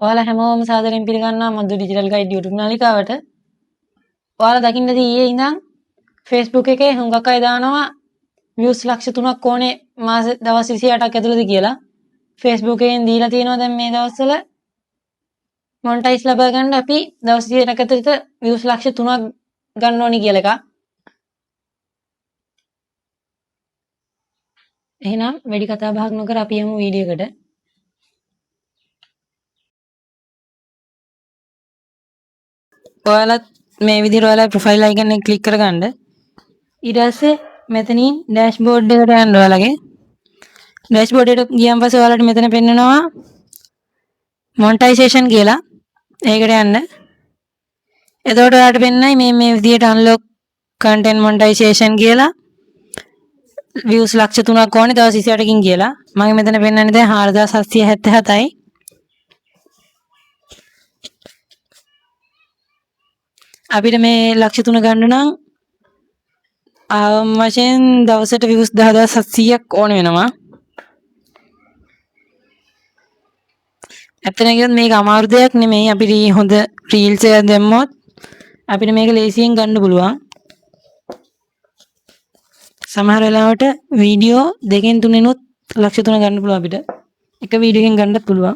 ඔයාලා හැමෝම සාදරයෙන් පිළිගන්නවා මధు ඩිජිටල් ගයිඩ් YouTube නාලිකාවට. ඔයාලා දකින්නද ඊයේ ඉඳන් Facebook එකේ හුඟක් අය දානවා views ලක්ෂ 3ක් ඕනේ මාස දවස් 28ක් ඇතුළත කියලා. Facebook එකෙන් දීලා තියෙනවා දැන් මේ දවස්වල මොනිටයිස් ලබා ගන්න අපි දවස් 28ක් ඇතුළත views ලක්ෂ 3ක් ගන්න ඕනි කියලා එකක්. එහෙනම් වැඩි කතා බහක් නොකර අපි යමු වීඩියෝ එකට. ඔයාලත් මේ විදිහට ඔයාලා ප්‍රොෆයිල් අයිකන් එක ක්ලික් කරගන්න. ඊට පස්සේ මෙතනින් ඩෑෂ්බෝඩ් එකට යන්න ඔයාලගේ. ඩෑෂ්බෝඩ් එකට ගියන් පස්සේ ඔයාලට මෙතන පෙන්නනවා මොනිටයිසේෂන් කියලා. ඒකට යන්න. එතකොට ඔයාලට පෙන්නයි මේ විදිහට අන්ලොක් කන්ටෙන්ට් මොනිටයිසේෂන් කියලා views ලක්ෂ 3ක් ඕනේ දවස් 28කින් කියලා. මම මෙතන පෙන්නන්නේ දැන් 4777යි. අපිට මේ ලක්ෂ 3 ගන්න නම් වශයෙන් දවසට views 10700ක් ඕන වෙනවා. ඇත්තටම කියොත් මේක අමාරු දෙයක් නෙමෙයි. අපිට හොඳ රීල්ස් එකක් දැම්මොත් අපිට මේක ලේසියෙන් ගන්න පුළුවන්. සමහර වෙලාවට වීඩියෝ දෙකෙන් තුනෙනුත් ලක්ෂ 3 ගන්න පුළුවන් අපිට. එක වීඩියෝ එකෙන් ගන්නත් පුළුවන්.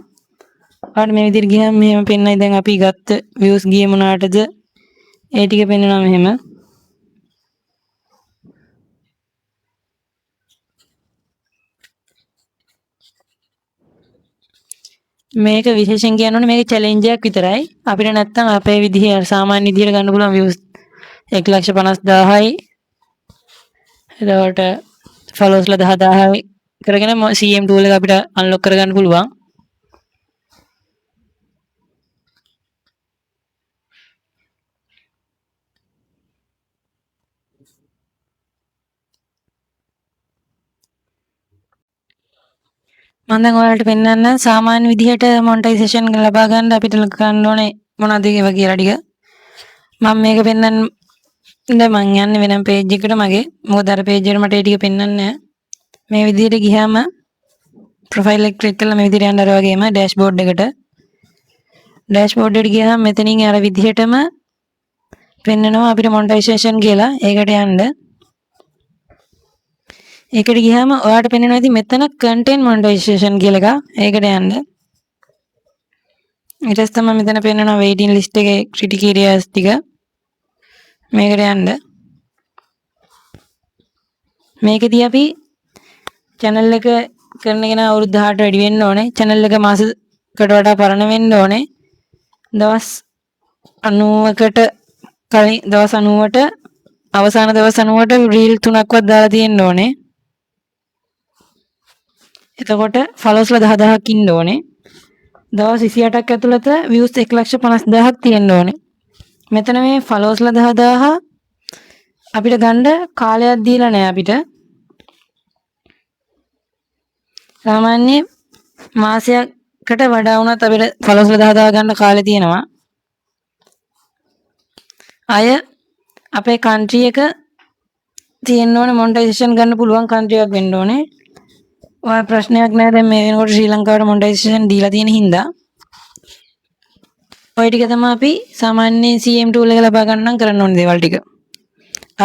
ඔයාලට මේ විදිහට ගියාම මෙහෙම පෙන්නයි දැන් අපි ගත්ත views ගියේ මොනකටද? ඒ ටික පෙන්නනවා මෙහෙම. මේක විශේෂයෙන් කියනෝනේ මේක චැලෙන්ජ් එකක් විතරයි. අපිට නැත්තම් අපේ විදිහේ සාමාන්‍ය විදිහට ගන්න පුළුවන් views 1,50,000යි. එතකොට followers ලා 10,000යි කරගෙන CM tool එක අපිට unlock කරගන්න පුළුවන්. මම දැන් ඔයාලට පෙන්නන්න සාමාන්‍ය විදිහට මොනිටයිසේෂන් ලබා ගන්න අපිට ගන්න ඕනේ මොනවද ඒවා කියලා ටික. මම මේක පෙන්නන්න දැන් මම යන්නේ වෙනම page එකකට මගේ. මොකද අර page එකට මට ඒ ටික පෙන්නන්නේ නැහැ. මේ විදිහට ගියාම ප්‍රොෆයිල් එක ක්ලික් කරලා මේ විදිහට යන්න අර වගේම ඩෑෂ්බෝඩ් එකට. ඩෑෂ්බෝඩ් එකට ගියාම මෙතනින් අර විදිහටම පෙන්නනවා අපිට මොනිටයිසේෂන් කියලා. ඒකට යන්න. ඒකට ගියාම ඔයාලට පෙනෙනවා ඉතින් මෙතන content monetization කියලා එක. ඒකට යන්න. ඊට පස්සේ තමයි මෙතන පෙන්නනවා waiting list එකේ critical areas ටික. මේකට යන්න. මේකදී අපි channel එක කරන කෙනා අවුරුදු 18ට වැඩි වෙන්න ඕනේ. channel එක මාසයකට වඩා පරණ වෙන්න ඕනේ. දවස් 90කට කලින් දවස් 90ට අවසාන දවස් 90ට reel 3ක්වත් දාලා තියෙන්න ඕනේ. එතකොට followers ලා 10,000ක් ඉන්න ඕනේ. දවස් 28ක් ඇතුළත views 1,50,000ක් තියෙන්න ඕනේ. මෙතන මේ followers ලා 10,000 අපිට ගන්න කාලයක් දීලා නැහැ අපිට. සාමාන්‍ය මාසයකට වඩා වුණත් අපිට followers ලා 10,000 ගන්න කාලේ තියෙනවා. අය අපේ country එක තියෙන්න ඕනේ monetization ගන්න පුළුවන් country එකක් වෙන්න ඕනේ. ඔය ප්‍රශ්නයක් නෑ දැන් මේ වෙනකොට ශ්‍රී ලංකාවට මොනිටයිසේෂන් දීලා තියෙන හින්දා. ඔය ටික තමයි අපි සාමාන්‍ය CM tool එක ලබා ගන්න නම් කරන්න ඕනේ දේවල් ටික.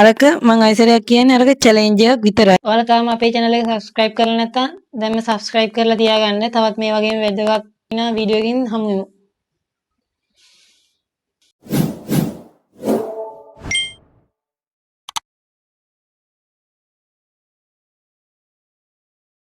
අරක මම අයිසරයක් කියන්නේ අරක චැලෙන්ජ් එකක් විතරයි. ඔයාලා තාම අපේ channel එක subscribe කරලා නැත්නම් දැන්ම subscribe කරලා තියාගන්න. තවත් මේ වගේම වැදගත් වෙන වීඩියෝ එකකින් හමු වෙමු.